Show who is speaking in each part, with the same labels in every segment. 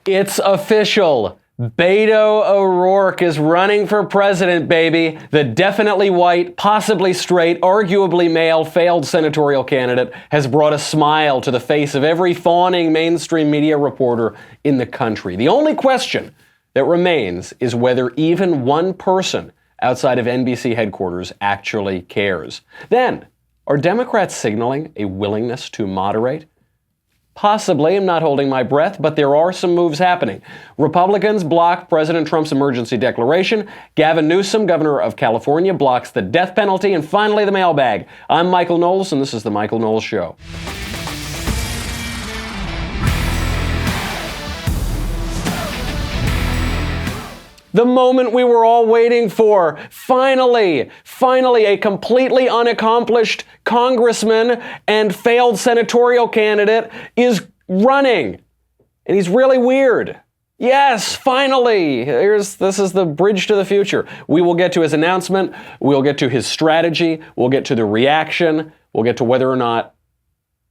Speaker 1: It's official. Beto O'Rourke is running for president, baby. The definitely white, possibly straight, arguably male, failed senatorial candidate has brought a smile to the face of every fawning mainstream media reporter in the country. The only question that remains is whether even one person outside of NBC headquarters actually cares. Then, are Democrats signaling a willingness to moderate? Possibly. I'm not holding my breath, but there are some moves happening. Republicans block President Trump's emergency declaration. Gavin Newsom, governor of California, blocks the death penalty. And finally, the mailbag. I'm Michael Knowles, and this is The Michael Knowles Show. The moment we were all waiting for. Finally, a completely unaccomplished congressman and failed senatorial candidate is running. And he's really weird. Yes, finally. This is the bridge to the future. We will get to his announcement. We'll get to his strategy. We'll get to the reaction. We'll get to whether or not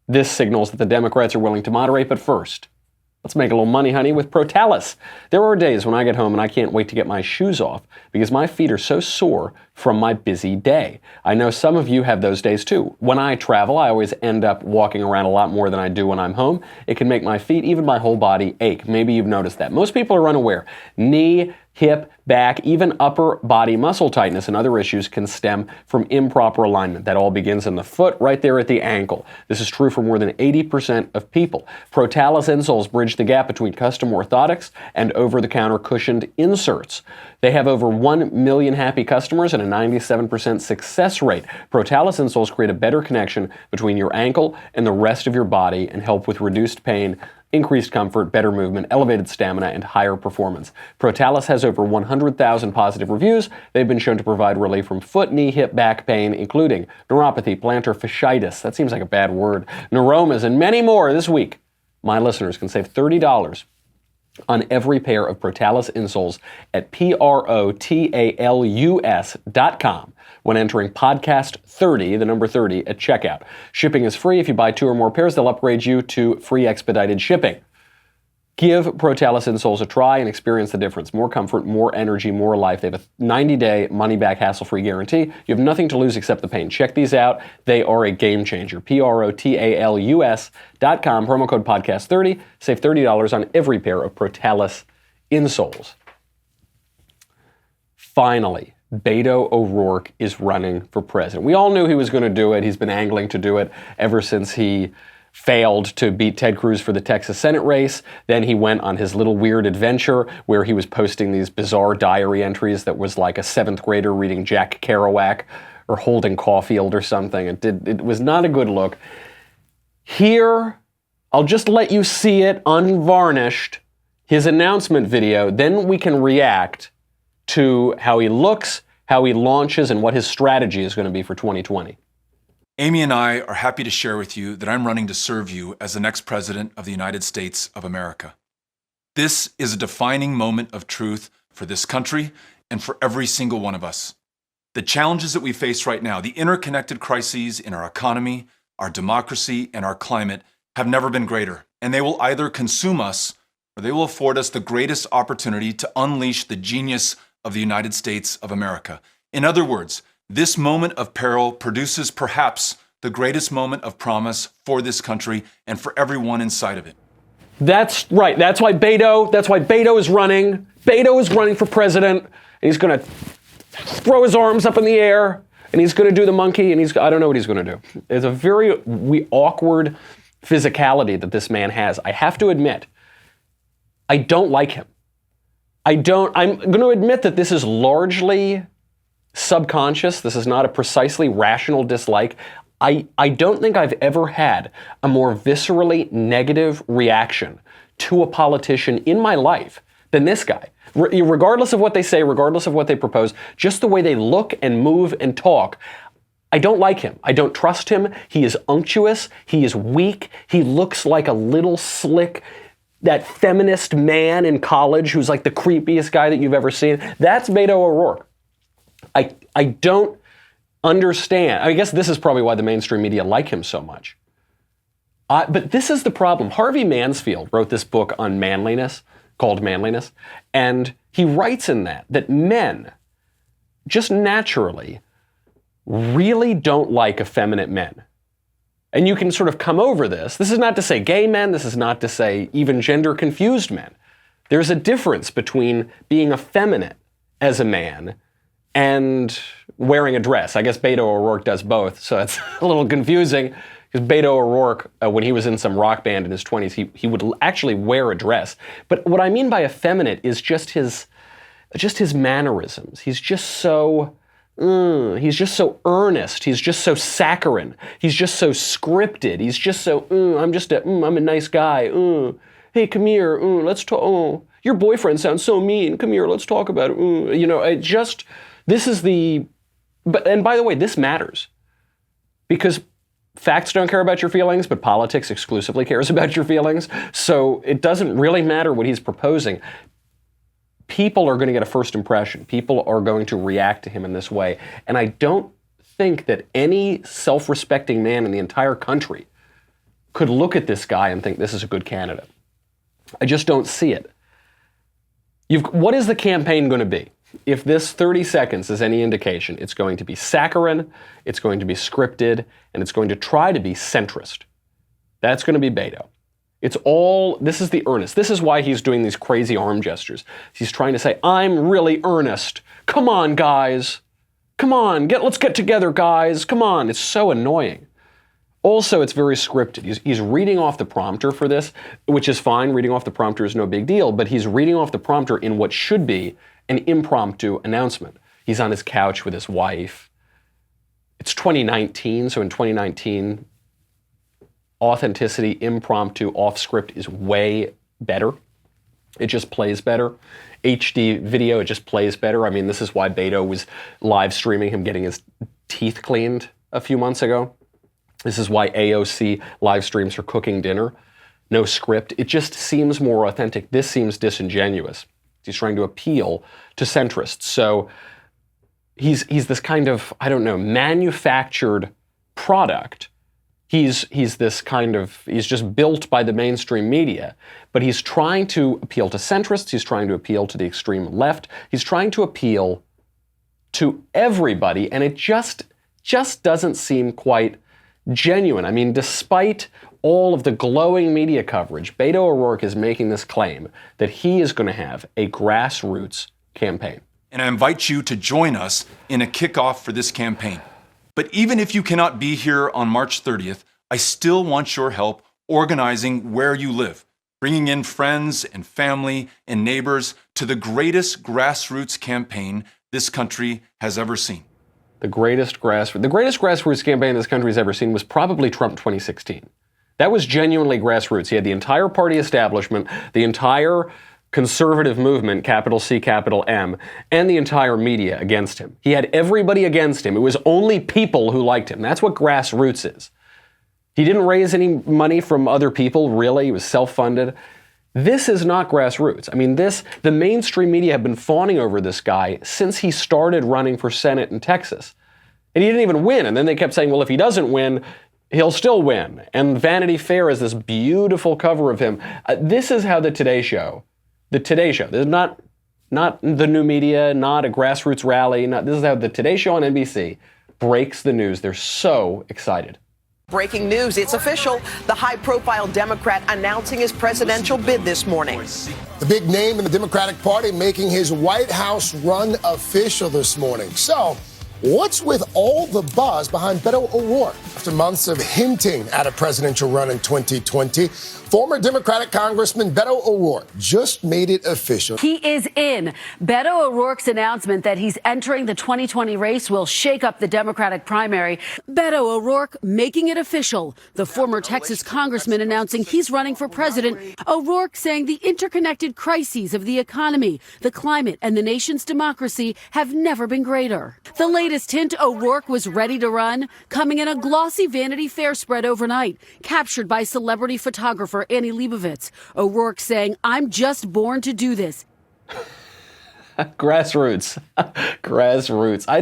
Speaker 1: this signals that the Democrats are willing to moderate. But first, let's make a little money, honey, with Protalis. There are days when I get home and I can't wait to get my shoes off because my feet are so sore from my busy day. I know some of you have those days too. When I travel, I always end up walking around a lot more than I do when I'm home. It can make my feet, even my whole body, ache. Maybe you've noticed that. Most people are unaware. Knee, hip, back, even upper body muscle tightness and other issues can stem from improper alignment. That all begins in the foot, right there at the ankle. This is true for more than 80% of people. Protalis insoles bridge the gap between custom orthotics and over-the-counter cushioned inserts. They have over 1 million happy customers and a 97% success rate. Protalis insoles create a better connection between your ankle and the rest of your body and help with reduced pain, increased comfort, better movement, elevated stamina, and higher performance. Protalis has over 100,000 positive reviews. They've been shown to provide relief from foot, knee, hip, back pain, including neuropathy, plantar fasciitis, that seems like a bad word, neuromas, and many more. This week, my listeners can save $30 on every pair of Protalis insoles at protalus.com when entering podcast 30, the number 30, at checkout. Shipping is free. If you buy 2 or more pairs, they'll upgrade you to free expedited shipping. Give Protalis insoles a try and experience the difference. More comfort, more energy, more life. They have a 90-day money-back, hassle-free guarantee. You have nothing to lose except the pain. Check these out. They are a game changer. protalus.com, promo code podcast30. Save $30 on every pair of Protalis insoles. Finally, Beto O'Rourke is running for president. We all knew he was going to do it. He's been angling to do it ever since he failed to beat Ted Cruz for the Texas Senate race. Then he went on his little weird adventure where he was posting these bizarre diary entries that was like a 7th grader reading Jack Kerouac or Holden Caulfield or something. It was not a good look. Here, I'll just let you see it unvarnished, his announcement video. Then we can react to how he looks, how he launches, and what his strategy is going to be for 2020.
Speaker 2: Amy and I are happy to share with you that I'm running to serve you as the next president of the United States of America. This is a defining moment of truth for this country and for every single one of us. The challenges that we face right now, the interconnected crises in our economy, our democracy, and our climate have never been greater, and they will either consume us or they will afford us the greatest opportunity to unleash the genius of the United States of America. In other words, this moment of peril produces perhaps the greatest moment of promise for this country and for everyone inside of it.
Speaker 1: That's right. That's why Beto is running. Beto is running for president. And he's going to throw his arms up in the air and he's going to do the monkey and I don't know what he's going to do. It's a very awkward physicality that this man has. I have to admit, I don't like him. I'm going to admit that this is largely subconscious. This is not a precisely rational dislike. I don't think I've ever had a more viscerally negative reaction to a politician in my life than this guy. Regardless of what they say, regardless of what they propose, just the way they look and move and talk, I don't like him. I don't trust him. He is unctuous. He is weak. He looks like a little slick, that feminist man in college who's like the creepiest guy that you've ever seen. That's Beto O'Rourke. I don't understand. I guess this is probably why the mainstream media like him so much. But this is the problem. Harvey Mansfield wrote this book on manliness. called manliness. And he writes in that men, just naturally, really don't like effeminate men. And you can sort of come over this. This is not to say gay men. This is not to say even gender-confused men. There's a difference between being effeminate as a man and wearing a dress. I guess Beto O'Rourke does both, so it's a little confusing. Because Beto O'Rourke, when he was in some rock band in his 20s, he would actually wear a dress. But what I mean by effeminate is just his mannerisms. He's just so earnest. He's just so saccharine. He's just so scripted. He's just so, I'm a nice guy. Hey, come here. Let's talk. Your boyfriend sounds so mean. Come here. Let's talk about it. And by the way, this matters. Because facts don't care about your feelings, but politics exclusively cares about your feelings. So it doesn't really matter what he's proposing. People are going to get a first impression. People are going to react to him in this way. And I don't think that any self-respecting man in the entire country could look at this guy and think this is a good candidate. I just don't see it. What is the campaign going to be? If this 30 seconds is any indication, it's going to be saccharine, it's going to be scripted, and it's going to try to be centrist. That's going to be Beto. This is the earnest. This is why he's doing these crazy arm gestures. He's trying to say, I'm really earnest. Come on, guys. Come on, let's get together, guys. Come on. It's so annoying. Also, it's very scripted. He's reading off the prompter for this, which is fine. Reading off the prompter is no big deal, but he's reading off the prompter in what should be an impromptu announcement. He's on his couch with his wife. It's 2019, so in 2019, authenticity, impromptu, off script is way better. It just plays better. HD video, it just plays better. I mean, this is why Beto was live streaming him getting his teeth cleaned a few months ago. This is why AOC live streams her cooking dinner. No script. It just seems more authentic. This seems disingenuous. He's trying to appeal to centrists. So he's this kind of, manufactured product. He's just built by the mainstream media, but he's trying to appeal to centrists. He's trying to appeal to the extreme left. He's trying to appeal to everybody, and it just doesn't seem quite genuine. I mean, despite all of the glowing media coverage, Beto O'Rourke is making this claim that he is going to have a grassroots campaign.
Speaker 2: And I invite you to join us in a kickoff for this campaign. But even if you cannot be here on March 30th, I still want your help organizing where you live, bringing in friends and family and neighbors to the greatest grassroots campaign this country has ever seen.
Speaker 1: The greatest grassroots campaign this country has ever seen was probably Trump 2016. That was genuinely grassroots. He had the entire party establishment, the entire conservative movement, capital C, capital M, and the entire media against him. He had everybody against him. It was only people who liked him. That's what grassroots is. He didn't raise any money from other people, really. He was self-funded. This is not grassroots. I mean, the mainstream media have been fawning over this guy since he started running for Senate in Texas. And he didn't even win. And then they kept saying, well, if he doesn't win, he'll still win. And Vanity Fair is this beautiful cover of him. This is how the Today Show, this is not the new media, not a grassroots rally. This is how the Today Show on NBC breaks the news. They're so excited.
Speaker 3: Breaking news, it's official. The high-profile Democrat announcing his presidential bid this morning.
Speaker 4: The big name in the Democratic Party making his White House run official this morning. So, what's with all the buzz behind Beto O'Rourke? After months of hinting at a presidential run in 2020, former Democratic Congressman Beto O'Rourke just made it official.
Speaker 5: He is in. Beto O'Rourke's announcement that he's entering the 2020 race will shake up the Democratic primary. Beto O'Rourke making it official. The former Texas congressman announcing he's running for president. O'Rourke saying the interconnected crises of the economy, the climate, and the nation's democracy have never been greater. The latest hint O'Rourke was ready to run, coming in a glossy Vanity Fair spread overnight, captured by celebrity photographer Annie Leibovitz. O'Rourke saying, I'm just born to do this.
Speaker 1: Grassroots. Grassroots. I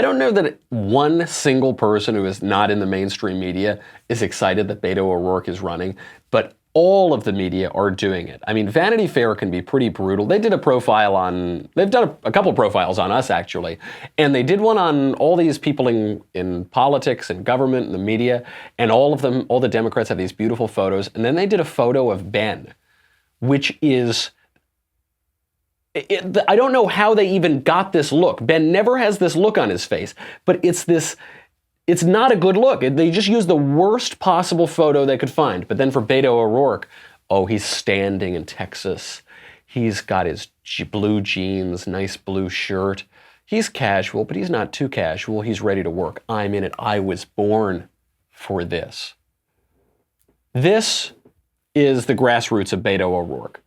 Speaker 1: don't know that one single person who is not in the mainstream media is excited that Beto O'Rourke is running, but all of the media are doing it. I mean, Vanity Fair can be pretty brutal. They did a profile on, they've done a couple profiles on us actually, and they did one on all these people in politics and government and the media, and all of them, all the Democrats have these beautiful photos, and then they did a photo of Ben, which is, I don't know how they even got this look. Ben never has this look on his face, but it's not a good look. They just used the worst possible photo they could find. But then for Beto O'Rourke, oh, he's standing in Texas. He's got his blue jeans, nice blue shirt. He's casual, but he's not too casual. He's ready to work. I'm in it. I was born for this. This is the grassroots of Beto O'Rourke.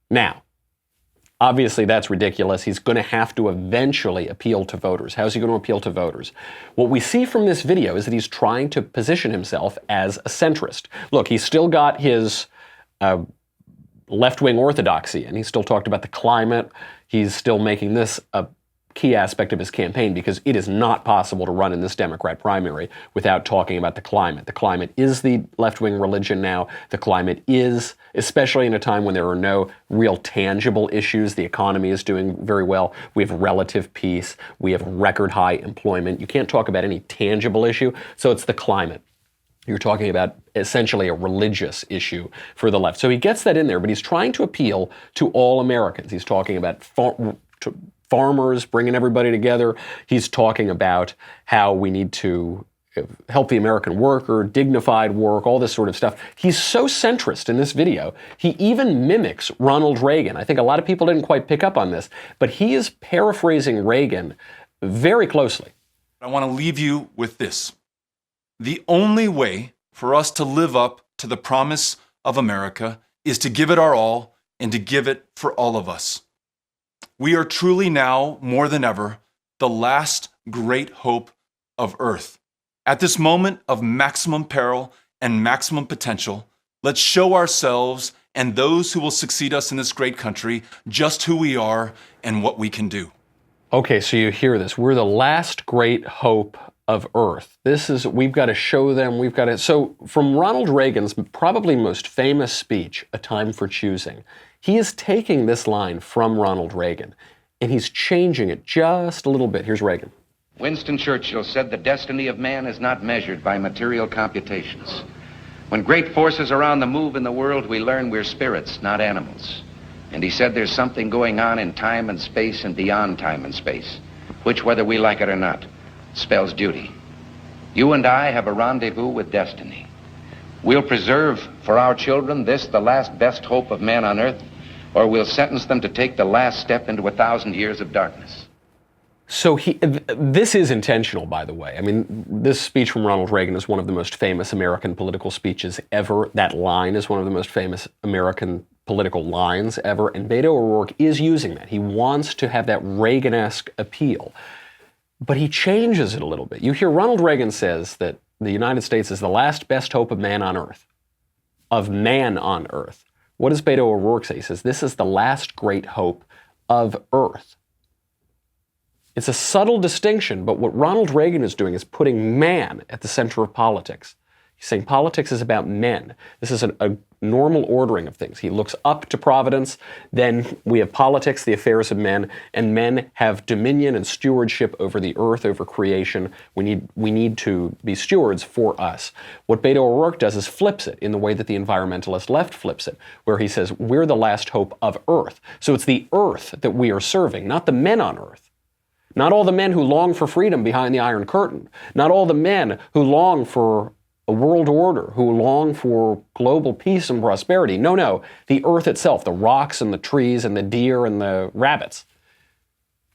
Speaker 1: Now, obviously, that's ridiculous. He's going to have to eventually appeal to voters. How's he going to appeal to voters? What we see from this video is that he's trying to position himself as a centrist. Look, he's still got his left-wing orthodoxy, and he still talked about the climate. He's still making this a key aspect of his campaign because it is not possible to run in this Democrat primary without talking about the climate. The climate is the left-wing religion now. The climate is, especially in a time when there are no real tangible issues, the economy is doing very well. We have relative peace. We have record high employment. You can't talk about any tangible issue, so it's the climate. You're talking about essentially a religious issue for the left. So he gets that in there, but he's trying to appeal to all Americans. He's talking about farmers, bringing everybody together. He's talking about how we need to help the American worker, dignified work, all this sort of stuff. He's so centrist in this video, he even mimics Ronald Reagan. I think a lot of people didn't quite pick up on this, but he is paraphrasing Reagan very closely.
Speaker 2: I want to leave you with this. The only way for us to live up to the promise of America is to give it our all and to give it for all of us. We are truly now, more than ever, the last great hope of Earth. At this moment of maximum peril and maximum potential, let's show ourselves and those who will succeed us in this great country just who we are and what we can do.
Speaker 1: Okay, so you hear this. We're the last great hope of Earth. We've got to show them, so from Ronald Reagan's probably most famous speech, A Time for Choosing, he is taking this line from Ronald Reagan, and he's changing it just a little bit. Here's Reagan.
Speaker 6: Winston Churchill said the destiny of man is not measured by material computations. When great forces are on the move in the world, we learn we're spirits, not animals. And he said there's something going on in time and space and beyond time and space, which, whether we like it or not, spells duty. You and I have a rendezvous with destiny. We'll preserve for our children this, the last best hope of man on earth, or we'll sentence them to take the last step into 1,000 years of darkness.
Speaker 1: So this is intentional, by the way. I mean, this speech from Ronald Reagan is one of the most famous American political speeches ever. That line is one of the most famous American political lines ever, and Beto O'Rourke is using that. He wants to have that Reagan-esque appeal, but he changes it a little bit. You hear Ronald Reagan says that the United States is the last best hope of man on earth. Of man on earth. What does Beto O'Rourke say? He says, this is the last great hope of Earth. It's a subtle distinction, but what Ronald Reagan is doing is putting man at the center of politics. He's saying politics is about men. This is a normal ordering of things. He looks up to Providence, then we have politics, the affairs of men, and men have dominion and stewardship over the earth, over creation. We need to be stewards for us. What Beto O'Rourke does is flips it in the way that the environmentalist left flips it, where he says, we're the last hope of Earth. So it's the earth that we are serving, not the men on Earth. Not all the men who long for freedom behind the Iron Curtain. Not all the men who long for a world order, who long for global peace and prosperity. No, the earth itself, the rocks and the trees and the deer and the rabbits.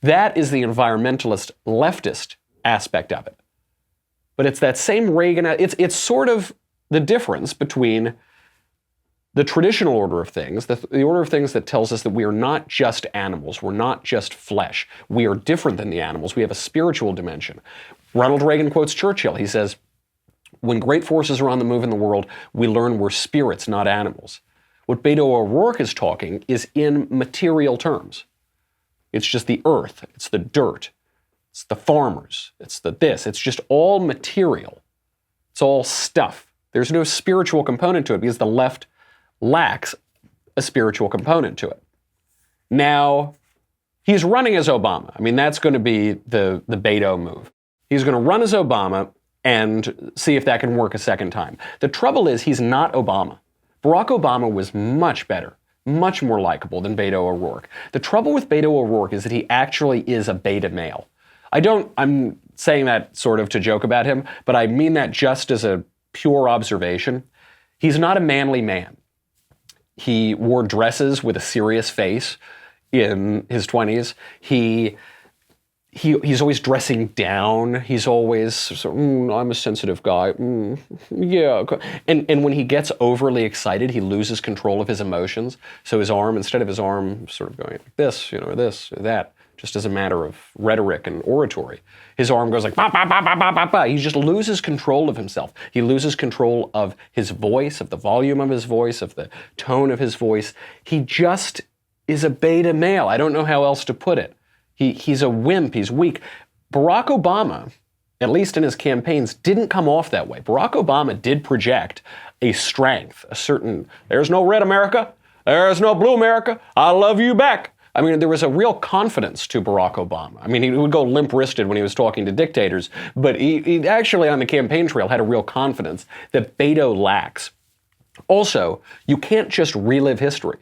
Speaker 1: That is the environmentalist leftist aspect of it. But it's that same Reagan, it's sort of the difference between the traditional order of things, the order of things that tells us that we are not just animals, we're not just flesh, we are different than the animals, we have a spiritual dimension. Ronald Reagan quotes Churchill. He says, when great forces are on the move in the world, we learn we're spirits, not animals. What Beto O'Rourke is talking is in material terms. It's just the earth, it's the dirt, it's the farmers, it's it's just all material. It's all stuff. There's no spiritual component to it because the left lacks a spiritual component to it. Now, he's running as Obama. I mean, that's going to be the Beto move. He's going to run as Obama and see if that can work a second time. The trouble is he's not Obama. Barack Obama was much better, much more likable than Beto O'Rourke. The trouble with Beto O'Rourke is that he actually is a beta male. I'm saying that sort of to joke about him, but I mean that just as a pure observation. He's not a manly man. He wore dresses with a serious face in his 20s. He's always dressing down. He's always sort of, I'm a sensitive guy. Yeah. And when he gets overly excited, he loses control of his emotions. So his arm, instead of his arm sort of going like this, or this, or that, just as a matter of rhetoric and oratory, his arm goes like, bah, bah, bah, bah, bah, bah, bah. He just loses control of himself. He loses control of his voice, of the volume of his voice, of the tone of his voice. He just is a beta male. I don't know how else to put it. He's a wimp. He's weak. Barack Obama, at least in his campaigns, didn't come off that way. Barack Obama did project a strength, a certain, there's no red America, there's no blue America, I love you back. I mean, there was a real confidence to Barack Obama. I mean, he would go limp-wristed when he was talking to dictators, but he actually on the campaign trail had a real confidence that Beto lacks. Also, you can't just relive history.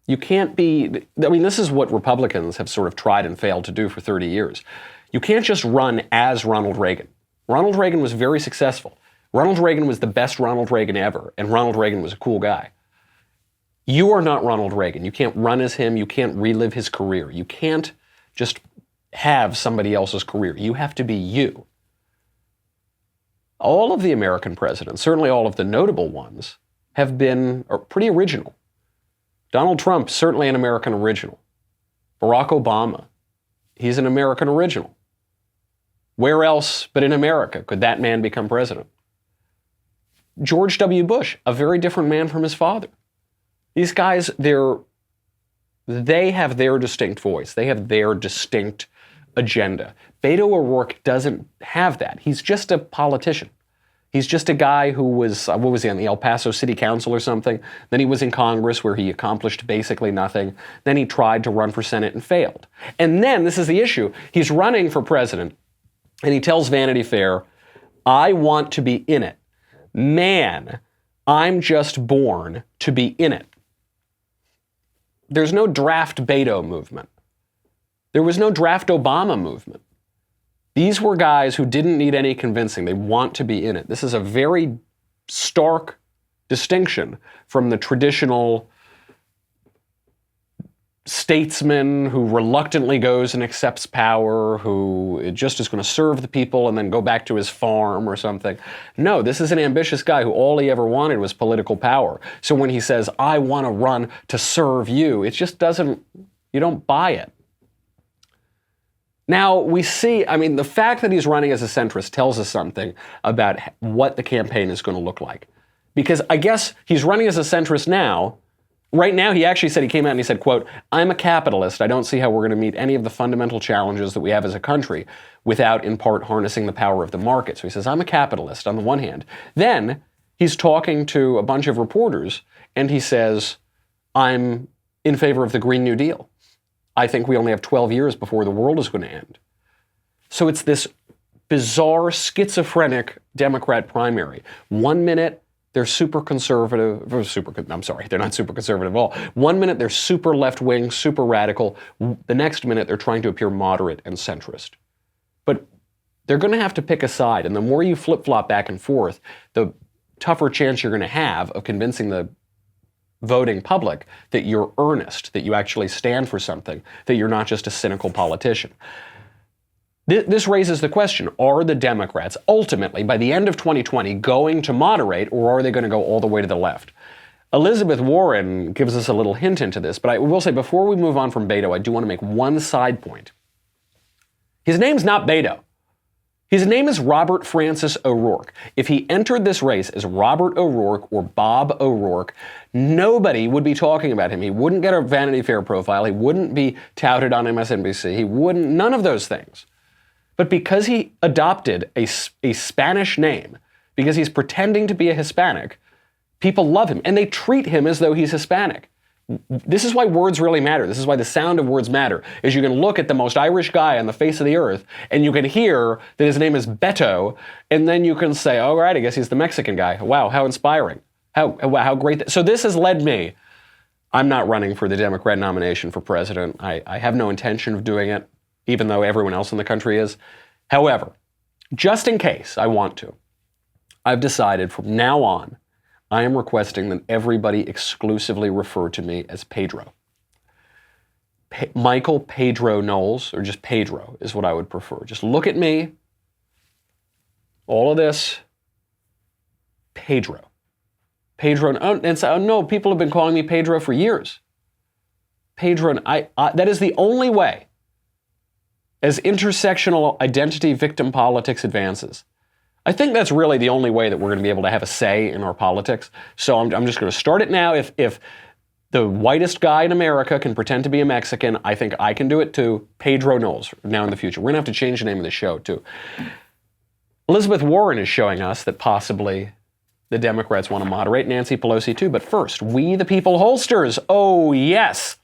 Speaker 1: You can't be, I mean, this is what Republicans have sort of tried and failed to do for 30 years. You can't just run as Ronald Reagan. Ronald Reagan was very successful. Ronald Reagan was the best Ronald Reagan ever, and Ronald Reagan was a cool guy. You are not Ronald Reagan. You can't run as him. You can't relive his career. You can't just have somebody else's career. You have to be you. All of the American presidents, certainly all of the notable ones, have been pretty original. Donald Trump, certainly an American original. Barack Obama, he's an American original. Where else but in America could that man become president? George W. Bush, a very different man from his father. These guys, they have their distinct voice. They have their distinct agenda. Beto O'Rourke doesn't have that. He's just a politician. He's just a guy who was, what was he, on the El Paso City Council or something? Then he was in Congress where he accomplished basically nothing. Then he tried to run for Senate and failed. And then, this is the issue, he's running for president and he tells Vanity Fair, I want to be in it. Man, I'm just born to be in it. There's no draft Beto movement. There was no draft Obama movement. These were guys who didn't need any convincing. They want to be in it. This is a very stark distinction from the traditional statesman who reluctantly goes and accepts power, who just is going to serve the people and then go back to his farm or something. No, this is an ambitious guy who all he ever wanted was political power. So when he says, I want to run to serve you, it just doesn't, you don't buy it. Now, we see, I mean, the fact that he's running as a centrist tells us something about what the campaign is going to look like. Because I guess he's running as a centrist now. Right now, he actually said, he came out and he said, quote, I'm a capitalist. I don't see how we're going to meet any of the fundamental challenges that we have as a country without, in part, harnessing the power of the market. So he says, I'm a capitalist on the one hand. Then he's talking to a bunch of reporters and he says, I'm in favor of the Green New Deal. I think we only have 12 years before the world is going to end. So it's this bizarre, schizophrenic Democrat primary. 1 minute, they're super conservative. They're not super conservative at all. 1 minute, they're super left-wing, super radical. The next minute, they're trying to appear moderate and centrist. But they're going to have to pick a side. And the more you flip-flop back and forth, the tougher chance you're going to have of convincing the voting public that you're earnest, that you actually stand for something, that you're not just a cynical politician. This raises the question, are the Democrats ultimately, by the end of 2020, going to moderate, or are they going to go all the way to the left? Elizabeth Warren gives us a little hint into this, but I will say before we move on from Beto, I do want to make one side point. His name's not Beto. His name is Robert Francis O'Rourke. If he entered this race as Robert O'Rourke or Bado O Rourke, nobody would be talking about him. He wouldn't get a Vanity Fair profile. He wouldn't be touted on MSNBC. He wouldn't, none of those things. But because he adopted a Spanish name, because he's pretending to be a Hispanic, People love him, and they treat him as though he's Hispanic. This is why words really matter. This is why the sound of words matter, is you can look at the most Irish guy on the face of the earth, and you can hear that his name is Beto, and then you can say, all right, I guess he's the Mexican guy. Wow, how inspiring. How great. So this has led me. I'm not running for the Democrat nomination for president. I have no intention of doing it, even though everyone else in the country is. However, just in case I want to, I've decided from now on, I am requesting that everybody exclusively refer to me as Pedro. Michael Pedro Knowles, or just Pedro, is what I would prefer. Just look at me, all of this, Pedro. Pedro, and so, no, people have been calling me Pedro for years. Pedro, and that is the only way, as intersectional identity victim politics advances, I think that's really the only way that we're going to be able to have a say in our politics. So I'm just going to start it now. If the whitest guy in America can pretend to be a Mexican, I think I can do it too. Pedro Knowles, now in the future. We're going to have to change the name of the show too. Elizabeth Warren is showing us that possibly the Democrats want to moderate Nancy Pelosi too. But first, We the People holsters. Oh, yes.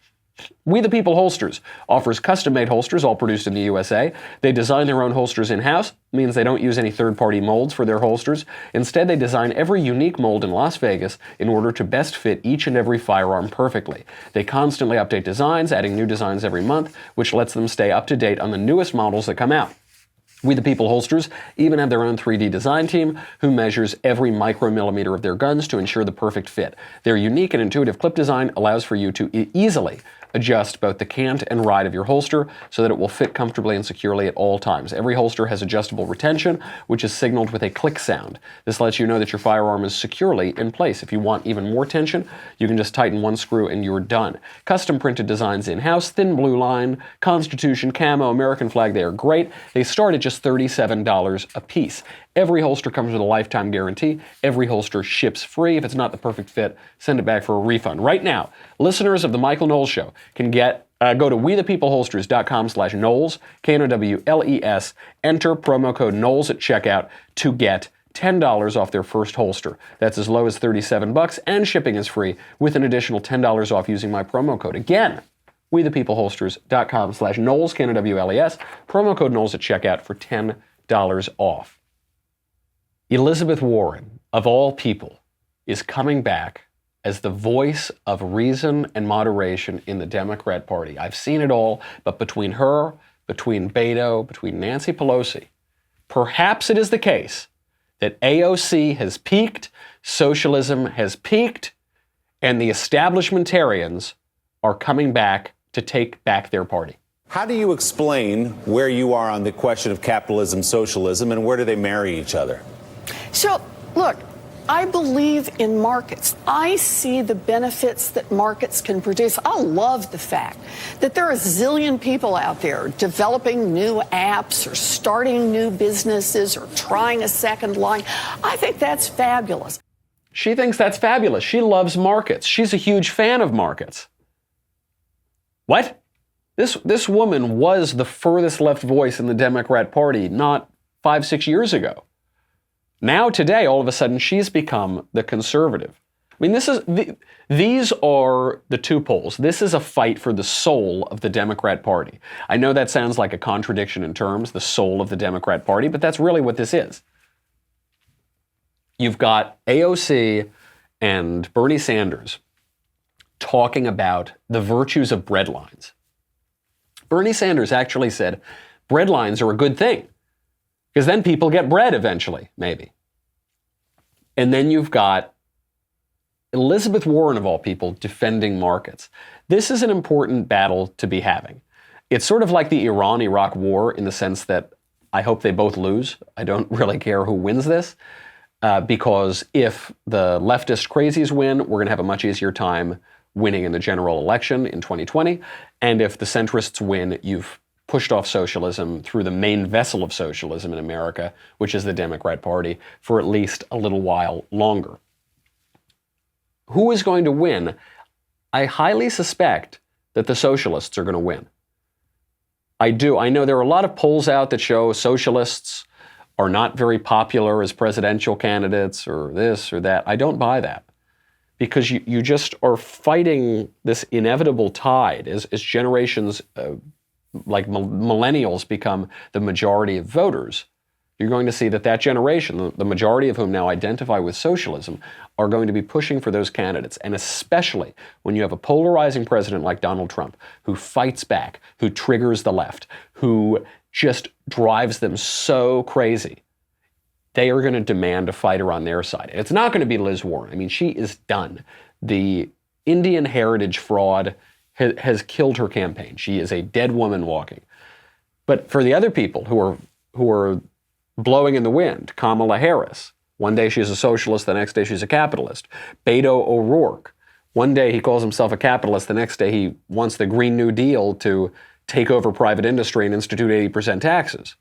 Speaker 1: We the People Holsters offers custom-made holsters, all produced in the USA. They design their own holsters in-house, means they don't use any third-party molds for their holsters. Instead, they design every unique mold in Las Vegas in order to best fit each and every firearm perfectly. They constantly update designs, adding new designs every month, which lets them stay up to date on the newest models that come out. We the People holsters even have their own 3D design team who measures every micromillimeter of their guns to ensure the perfect fit. Their unique and intuitive clip design allows for you to easily adjust both the cant and ride of your holster so that it will fit comfortably and securely at all times. Every holster has adjustable retention, which is signaled with a click sound. This lets you know that your firearm is securely in place. If you want even more tension, you can just tighten one screw and you're done. Custom printed designs in-house, thin blue line, Constitution, camo, American flag, they are great. They start at just $37 a piece. Every holster comes with a lifetime guarantee. Every holster ships free. If it's not the perfect fit, send it back for a refund. Right now, listeners of The Michael Knowles Show can go to wethepeopleholsters.com/Knowles, Knowles, enter promo code Knowles at checkout to get $10 off their first holster. That's as low as $37, and shipping is free with an additional $10 off using my promo code. Again, wethepeopleholsters.com/Knowles, Knowles, promo code Knowles at checkout for $10 off. Elizabeth Warren, of all people, is coming back as the voice of reason and moderation in the Democrat Party. I've seen it all, but between her, between Beto, between Nancy Pelosi, perhaps it is the case that AOC has peaked, socialism has peaked, and the establishmentarians are coming back to take back their party.
Speaker 7: How do you explain where you are on the question of capitalism, socialism, and where do they marry each other?
Speaker 8: So, look, I believe in markets. I see the benefits that markets can produce. I love the fact that there are a zillion people out there developing new apps or starting new businesses or trying a second line. I think that's fabulous.
Speaker 1: She thinks that's fabulous. She loves markets. She's a huge fan of markets. What? This woman was the furthest left voice in the Democrat Party not 5-6 years ago. Now today, all of a sudden, she's become the conservative. I mean, these are the two poles. This is a fight for the soul of the Democrat Party. I know that sounds like a contradiction in terms, the soul of the Democrat Party, but that's really what this is. You've got AOC and Bernie Sanders talking about the virtues of bread lines. Bernie Sanders actually said bread lines are a good thing, because then people get bread eventually, maybe. And then you've got Elizabeth Warren, of all people, defending markets. This is an important battle to be having. It's sort of like the Iran-Iraq war in the sense that I hope they both lose. I don't really care who wins this, because if the leftist crazies win, we're going to have a much easier time winning in the general election in 2020. And if the centrists win, you've pushed off socialism through the main vessel of socialism in America, which is the Democrat Party, for at least a little while longer. Who is going to win? I highly suspect that the socialists are going to win. I do. I know there are a lot of polls out that show socialists are not very popular as presidential candidates or this or that. I don't buy that. because you just are fighting this inevitable tide as generations like millennials become the majority of voters. You're going to see that generation, the majority of whom now identify with socialism, are going to be pushing for those candidates. And especially when you have a polarizing president like Donald Trump, who fights back, who triggers the left, who just drives them so crazy, they are going to demand a fighter on their side. And it's not going to be Liz Warren. I mean, she is done. The Indian heritage fraud has killed her campaign. She is a dead woman walking. But for the other people who are blowing in the wind, Kamala Harris, one day she's a socialist, the next day she's a capitalist. Beto O'Rourke, one day he calls himself a capitalist, the next day he wants the Green New Deal to take over private industry and institute 80% taxes.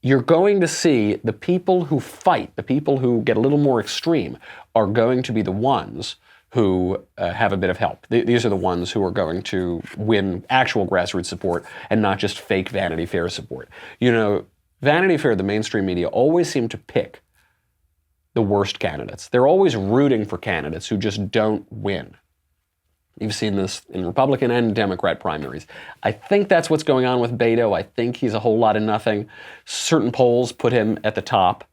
Speaker 1: You're going to see the people who fight, the people who get a little more extreme, are going to be the ones who have a bit of help. These are the ones who are going to win actual grassroots support and not just fake Vanity Fair support. You know, Vanity Fair, the mainstream media, always seem to pick the worst candidates. They're always rooting for candidates who just don't win. You've seen this in Republican and Democrat primaries. I think that's what's going on with Beto. I think he's a whole lot of nothing. Certain polls put him at the top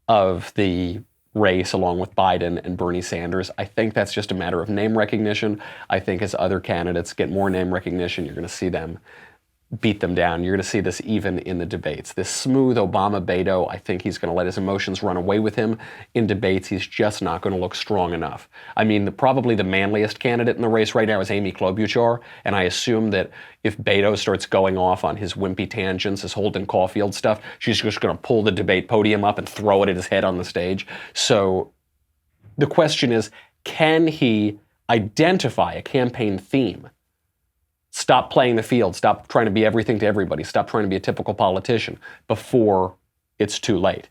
Speaker 1: of the race along with Biden and Bernie Sanders. I think that's just a matter of name recognition. I think as other candidates get more name recognition, you're going to see them beat them down. You're going to see this even in the debates. This smooth Obama Beto, I think he's going to let his emotions run away with him in debates. He's just not going to look strong enough. I mean, probably the manliest candidate in the race right now is Amy Klobuchar, and I assume that if Beto starts going off on his wimpy tangents, his Holden Caulfield stuff, she's just going to pull the debate podium up and throw it at his head on the stage. So the question is, can he identify a campaign theme? Stop playing the field. Stop trying to be everything to everybody. Stop trying to be a typical politician before it's too late.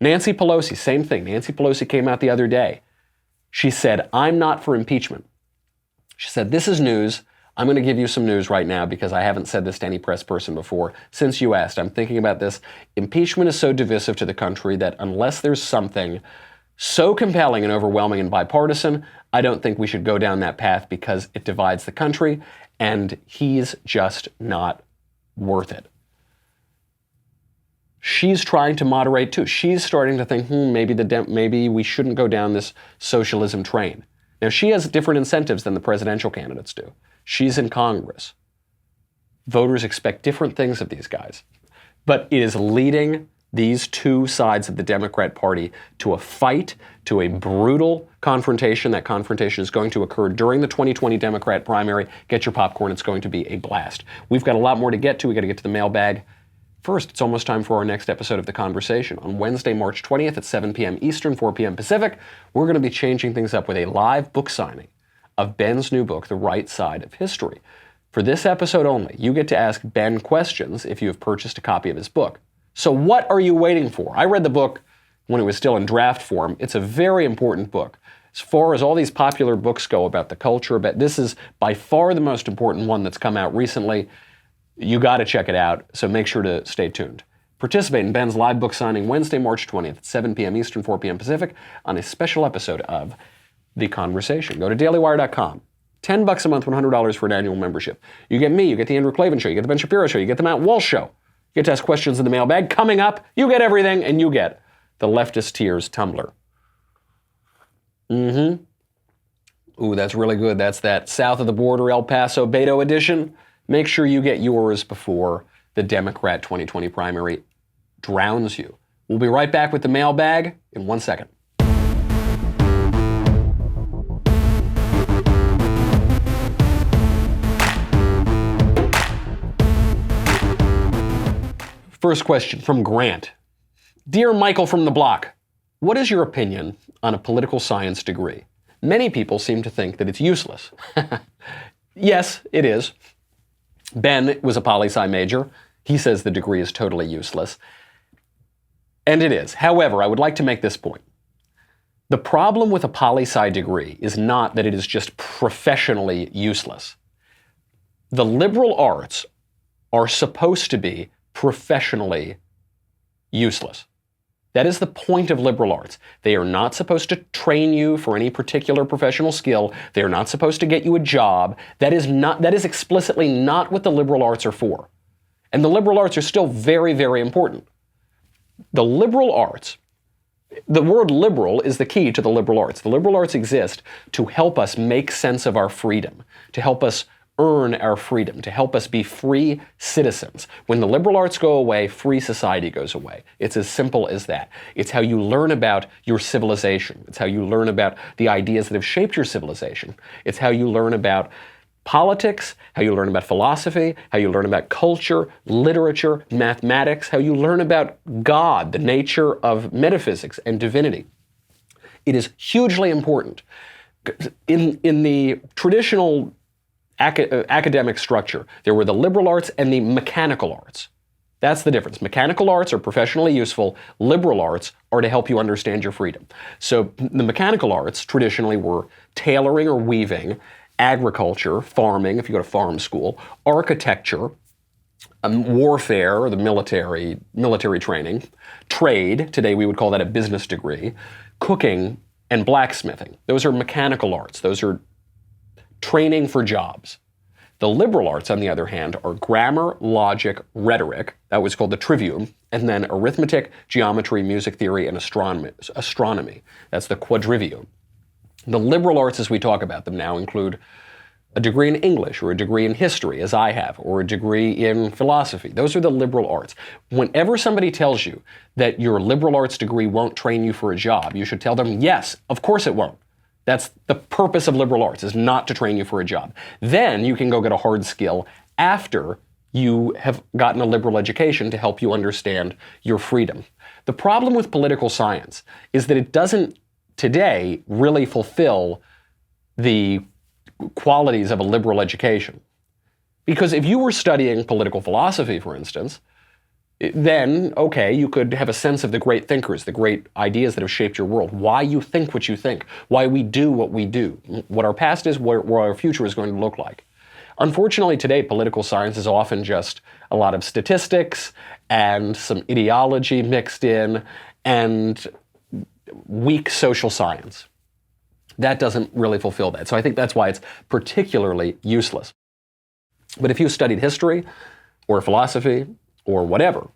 Speaker 1: Nancy Pelosi, same thing. Nancy Pelosi came out the other day. She said, I'm not for impeachment. She said, this is news. I'm going to give you some news right now because I haven't said this to any press person before. Since you asked, I'm thinking about this. Impeachment is so divisive to the country that unless there's something so compelling and overwhelming and bipartisan, I don't think we should go down that path because it divides the country, and he's just not worth it. She's trying to moderate too. She's starting to think, maybe we shouldn't go down this socialism train. Now, she has different incentives than the presidential candidates do. She's in Congress. Voters expect different things of these guys. But it is leading these two sides of the Democrat Party to a fight, to a brutal confrontation. That confrontation is going to occur during the 2020 Democrat primary. Get your popcorn. It's going to be a blast. We've got a lot more to get to. We've got to get to the mailbag. First, it's almost time for our next episode of The Conversation. On Wednesday, March 20th at 7 p.m. Eastern, 4 p.m. Pacific, we're going to be changing things up with a live book signing of Ben's new book, The Right Side of History. For this episode only, you get to ask Ben questions if you have purchased a copy of his book. So what are you waiting for? I read the book when it was still in draft form. It's a very important book. As far as all these popular books go about the culture, this is by far the most important one that's come out recently. You got to check it out, so make sure to stay tuned. Participate in Ben's live book signing Wednesday, March 20th at 7 p.m. Eastern, 4 p.m. Pacific on a special episode of The Conversation. Go to dailywire.com. $10 a month, $100 for an annual membership. You get me, you get the Andrew Klavan Show, you get the Ben Shapiro Show, you get the Matt Walsh Show. You get to ask questions in the mailbag. Coming up, you get everything, and you get the Leftist Tears tumbler. Ooh, that's really good. That's that south of the border El Paso Beto edition. Make sure you get yours before the Democrat 2020 primary drowns you. We'll be right back with the mailbag in 1 second. First question from Grant. Dear Michael from the block, what is your opinion on a political science degree? Many people seem to think that it's useless. Yes, it is. Ben was a poli-sci major. He says the degree is totally useless. And it is. However, I would like to make this point. The problem with a poli-sci degree is not that it is just professionally useless. The liberal arts are supposed to be professionally useless. That is the point of liberal arts. They are not supposed to train you for any particular professional skill. They are not supposed to get you a job. That is explicitly not what the liberal arts are for. And the liberal arts are still very, very important. The liberal arts, the word liberal is the key to the liberal arts. The liberal arts exist to help us make sense of our freedom, to help us earn our freedom, to help us be free citizens. When the liberal arts go away, free society goes away. It's as simple as that. It's how you learn about your civilization. It's how you learn about the ideas that have shaped your civilization. It's how you learn about politics, how you learn about philosophy, how you learn about culture, literature, mathematics, how you learn about God, the nature of metaphysics and divinity. It is hugely important. In the traditional academic structure, there were the liberal arts and the mechanical arts. That's the difference. Mechanical arts are professionally useful. Liberal arts are to help you understand your freedom. So the mechanical arts traditionally were tailoring or weaving, agriculture, farming, if you go to farm school, architecture, warfare, or the military training, trade, today we would call that a business degree, cooking, and blacksmithing. Those are mechanical arts. Those are training for jobs. The liberal arts, on the other hand, are grammar, logic, rhetoric, that was called the trivium, and then arithmetic, geometry, music theory, and astronomy. That's the quadrivium. The liberal arts, as we talk about them now, include a degree in English, or a degree in history, as I have, or a degree in philosophy. Those are the liberal arts. Whenever somebody tells you that your liberal arts degree won't train you for a job, you should tell them, yes, of course it won't. That's the purpose of liberal arts, is not to train you for a job. Then you can go get a hard skill after you have gotten a liberal education to help you understand your freedom. The problem with political science is that it doesn't today really fulfill the qualities of a liberal education. Because if you were studying political philosophy, for instance, then, okay, you could have a sense of the great thinkers, the great ideas that have shaped your world, why you think what you think, why we do what we do, what our past is, what our future is going to look like. Unfortunately, today, political science is often just a lot of statistics and some ideology mixed in and weak social science. That doesn't really fulfill that. So I think that's why it's particularly useless. But if you studied history or philosophy or whatever,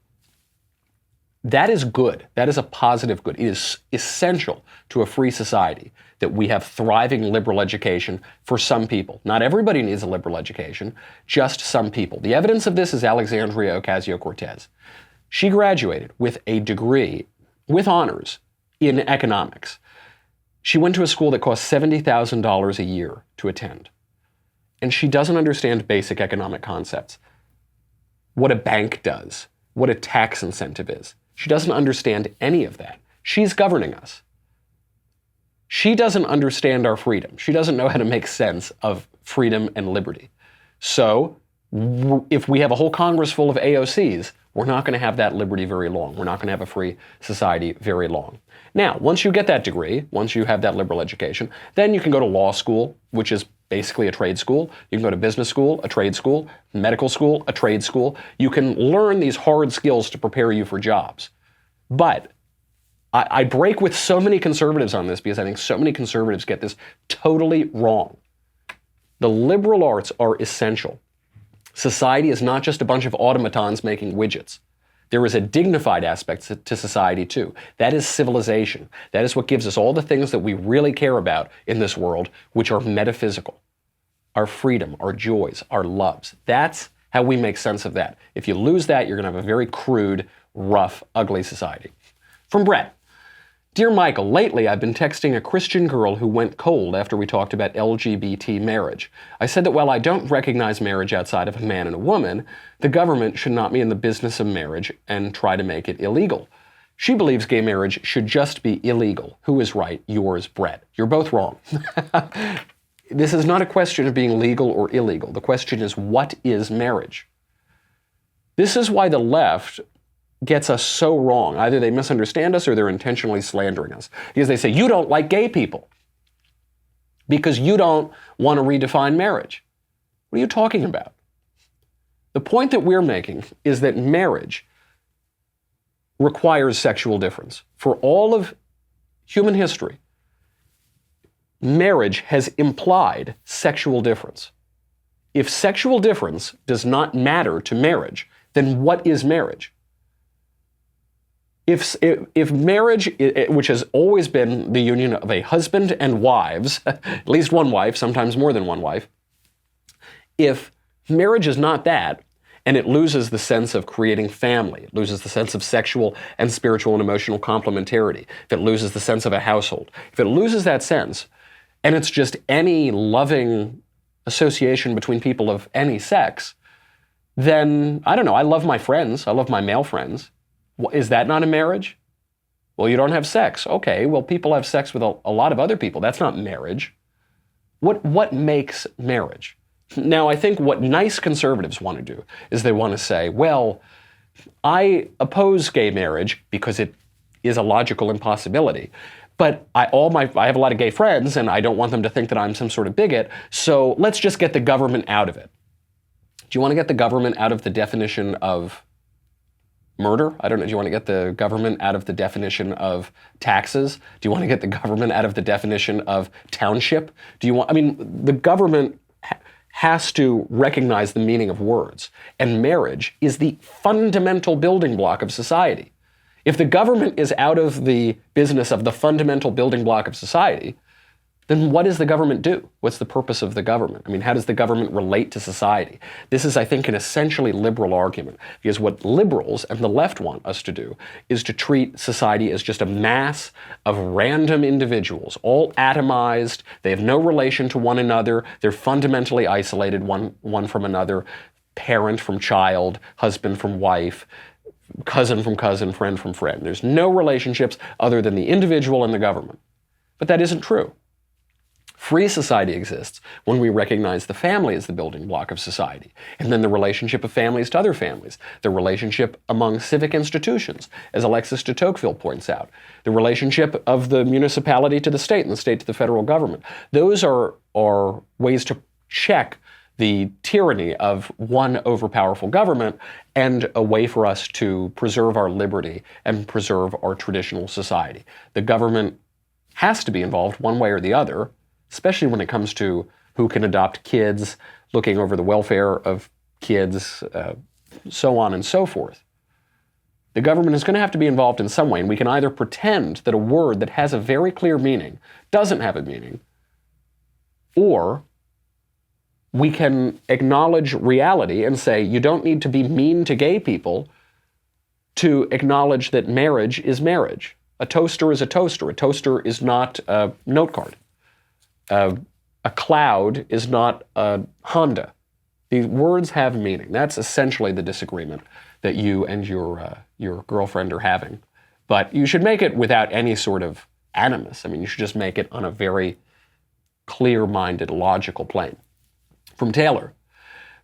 Speaker 1: that is good. That is a positive good. It is essential to a free society that we have thriving liberal education for some people. Not everybody needs a liberal education, just some people. The evidence of this is Alexandria Ocasio-Cortez. She graduated with a degree, with honors, in economics. She went to a school that cost $70,000 a year to attend. And she doesn't understand basic economic concepts. What a bank does, what a tax incentive is. She doesn't understand any of that. She's governing us. She doesn't understand our freedom. She doesn't know how to make sense of freedom and liberty. So if we have a whole Congress full of AOCs, we're not going to have that liberty very long. We're not going to have a free society very long. Now, once you get that degree, once you have that liberal education, then you can go to law school, which is basically a trade school. You can go to business school, a trade school, medical school, a trade school. You can learn these hard skills to prepare you for jobs. But I break with so many conservatives on this because I think so many conservatives get this totally wrong. The liberal arts are essential. Society is not just a bunch of automatons making widgets. There is a dignified aspect to society too. That is civilization. That is what gives us all the things that we really care about in this world, which are metaphysical. Our freedom, our joys, our loves. That's how we make sense of that. If you lose that, you're going to have a very crude, rough, ugly society. From Brett. Dear Michael, lately I've been texting a Christian girl who went cold after we talked about LGBT marriage. I said that while I don't recognize marriage outside of a man and a woman, the government should not be in the business of marriage and try to make it illegal. She believes gay marriage should just be illegal. Who is right? Yours, Brett. You're both wrong. This is not a question of being legal or illegal. The question is, what is marriage? This is why the left gets us so wrong. Either they misunderstand us or they're intentionally slandering us. Because they say, you don't like gay people because you don't want to redefine marriage. What are you talking about? The point that we're making is that marriage requires sexual difference. For all of human history, marriage has implied sexual difference. If sexual difference does not matter to marriage, then what is marriage? If marriage, which has always been the union of a husband and wives, at least one wife, sometimes more than one wife, if marriage is not that, and it loses the sense of creating family, it loses the sense of sexual and spiritual and emotional complementarity, if it loses the sense of a household, if it loses that sense, and it's just any loving association between people of any sex, then, I don't know, I love my friends, I love my male friends. Is that not a marriage? Well, you don't have sex. Okay, well, people have sex with a lot of other people. That's not marriage. What makes marriage? Now, I think what nice conservatives want to do is they want to say, well, I oppose gay marriage because it is a logical impossibility. But I have a lot of gay friends, and I don't want them to think that I'm some sort of bigot, so let's just get the government out of it. Do you want to get the government out of the definition of murder? I don't know. Do you want to get the government out of the definition of taxes? Do you want to get the government out of the definition of township? The government has to recognize the meaning of words. And marriage is the fundamental building block of society. If the government is out of the business of the fundamental building block of society, then what does the government do? What's the purpose of the government? I mean, how does the government relate to society? This is, I think, an essentially liberal argument, because what liberals and the left want us to do is to treat society as just a mass of random individuals, all atomized. They have no relation to one another. They're fundamentally isolated one from another, parent from child, husband from wife, cousin from cousin, friend from friend. There's no relationships other than the individual and the government. But that isn't true. Free society exists when we recognize the family as the building block of society, and then the relationship of families to other families, the relationship among civic institutions, as Alexis de Tocqueville points out, the relationship of the municipality to the state and the state to the federal government. Those are ways to check the tyranny of one overpowerful government, and a way for us to preserve our liberty and preserve our traditional society. The government has to be involved one way or the other, especially when it comes to who can adopt kids, looking over the welfare of kids, so on and so forth. The government is going to have to be involved in some way, and we can either pretend that a word that has a very clear meaning doesn't have a meaning, or we can acknowledge reality and say, you don't need to be mean to gay people to acknowledge that marriage is marriage. A toaster is a toaster. A toaster is not a note card. A cloud is not a Honda. These words have meaning. That's essentially the disagreement that you and your girlfriend are having. But you should make it without any sort of animus. I mean, you should just make it on a very clear-minded, logical plane. From Taylor.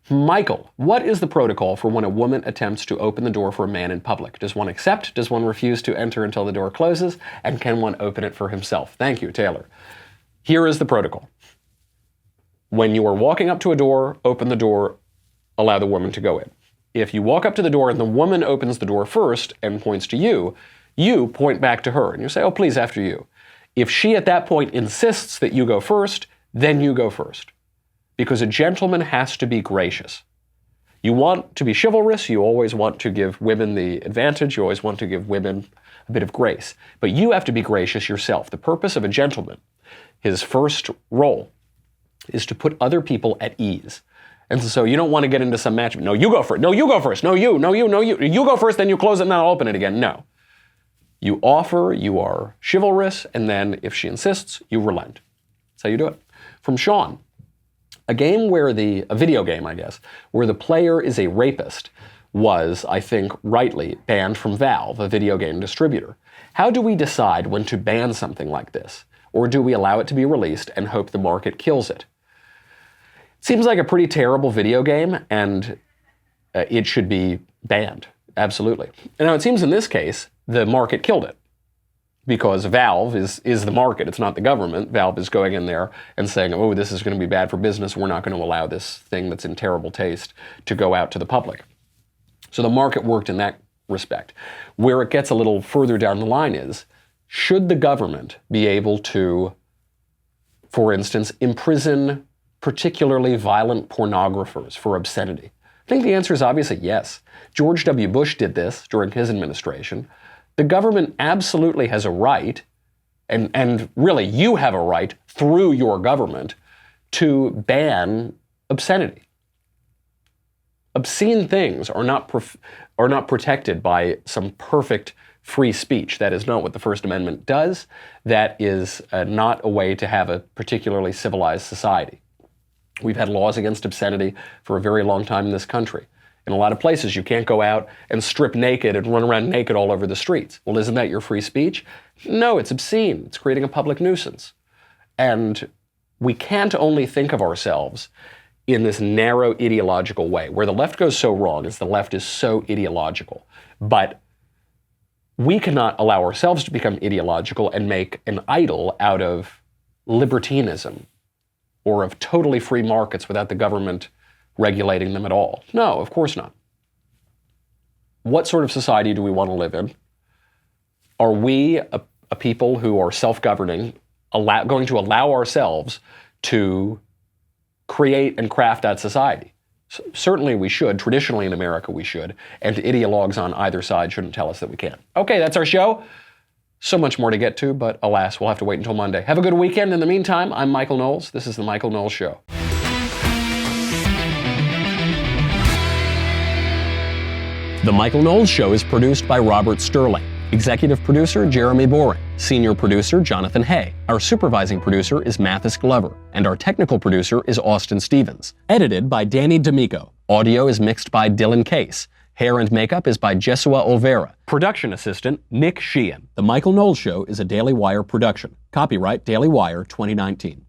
Speaker 1: Michael, what is the protocol for when a woman attempts to open the door for a man in public? Does one accept? Does one refuse to enter until the door closes? And can one open it for himself? Thank you, Taylor. Here is the protocol. When you are walking up to a door, open the door, allow the woman to go in. If you walk up to the door and the woman opens the door first and points to you, you point back to her and you say, oh, please, after you. If she at that point insists that you go first, then you go first. Because a gentleman has to be gracious. You want to be chivalrous, you always want to give women the advantage, you always want to give women a bit of grace. But you have to be gracious yourself. The purpose of a gentleman, his first role, is to put other people at ease. And so you don't want to get into some match. No, you go first. No, you go first. No, you. No, you. No, you. You go first, then you close it, and then I'll open it again. No. You offer, you are chivalrous, and then if she insists, you relent. That's how you do it. From Sean. A video game, I guess, where the player is a rapist was, I think, rightly banned from Valve, a video game distributor. How do we decide when to ban something like this? Or do we allow it to be released and hope the market kills it? Seems like a pretty terrible video game, and it should be banned, absolutely. And now it seems in this case, the market killed it. Because Valve is the market, it's not the government. Valve is going in there and saying, oh, this is going to be bad for business, we're not going to allow this thing that's in terrible taste to go out to the public. So the market worked in that respect. Where it gets a little further down the line is, should the government be able to, for instance, imprison particularly violent pornographers for obscenity? I think the answer is obviously yes. George W. Bush did this during his administration. The government absolutely has a right, and really you have a right through your government, to ban obscenity. Obscene things are not protected by some perfect free speech. That is not what the First Amendment does. That is not a way to have a particularly civilized society. We've had laws against obscenity for a very long time in this country. In a lot of places, you can't go out and strip naked and run around naked all over the streets. Well, isn't that your free speech? No, it's obscene. It's creating a public nuisance. And we can't only think of ourselves in this narrow ideological way. Where the left goes so wrong is the left is so ideological. But we cannot allow ourselves to become ideological and make an idol out of libertinism or of totally free markets without the government regulating them at all. No, of course not. What sort of society do we want to live in? Are we a people who are self-governing, going to allow ourselves to create and craft that society? Certainly we should. Traditionally in America we should. And ideologues on either side shouldn't tell us that we can't. Okay, that's our show. So much more to get to, but alas, we'll have to wait until Monday. Have a good weekend. In the meantime, I'm Michael Knowles. This is The Michael Knowles Show. The Michael Knowles Show is produced by Robert Sterling. Executive producer, Jeremy Boring. Senior producer, Jonathan Hay. Our supervising producer is Mathis Glover. And our technical producer is Austin Stevens. Edited by Danny D'Amico. Audio is mixed by Dylan Case. Hair and makeup is by Jesua Olvera. Production assistant, Nick Sheehan. The Michael Knowles Show is a Daily Wire production. Copyright Daily Wire 2019.